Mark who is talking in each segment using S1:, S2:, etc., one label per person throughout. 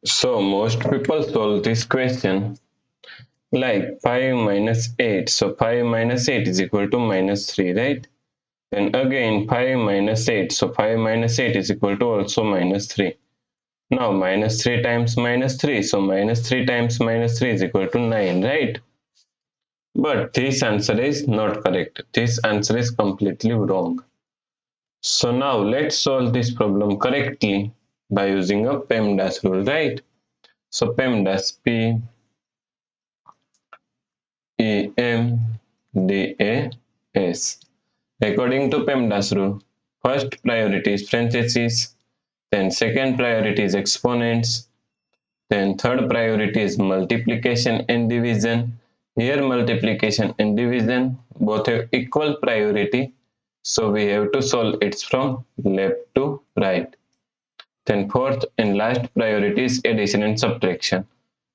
S1: So most people solve this question like 5 minus 8. So 5 minus 8 is equal to minus 3, right? Then again 5 minus 8. So 5 minus 8 is equal to also minus 3. Now minus 3 times minus 3. So minus 3 times minus 3 is equal to 9, right? But this answer is not correct. This answer is completely wrong. So now let's solve this problem correctly by using a PEMDAS rule, right? So PEMDAS, P-E-M-D-A-S. According to PEMDAS rule, first priority is parentheses, then second priority is exponents, then third priority is multiplication and division. Here multiplication and division both have equal priority, so we have to solve it from left to right. Then fourth and last priority is addition and subtraction.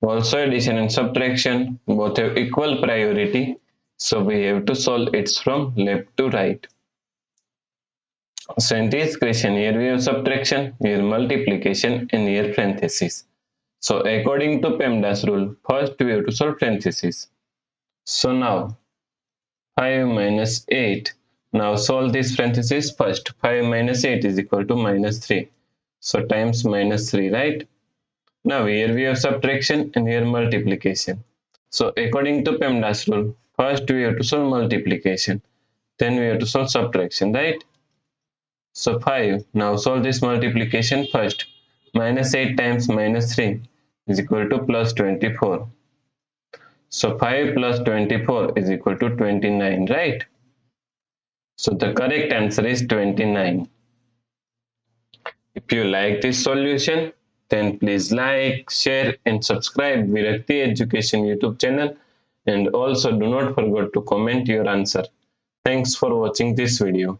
S1: Also addition and subtraction both have equal priority, so we have to solve it from left to right. So in this question, here we have subtraction, here multiplication, and here parentheses. So according to PEMDAS rule, first we have to solve parentheses. So now 5 minus 8. Now solve this parentheses first. 5 minus 8 is equal to minus 3. So times minus 3, right? Now here we have subtraction and here multiplication. So according to PEMDAS rule, first we have to solve multiplication. Then we have to solve subtraction, right? So 5. Now solve this multiplication first. Minus 8 times minus 3 is equal to plus 24. So 5 plus 24 is equal to 29, right? So the correct answer is 29. If you like this solution, then please like, share and subscribe Virakti Education YouTube channel, and also do not forget to comment your answer. Thanks for watching this video.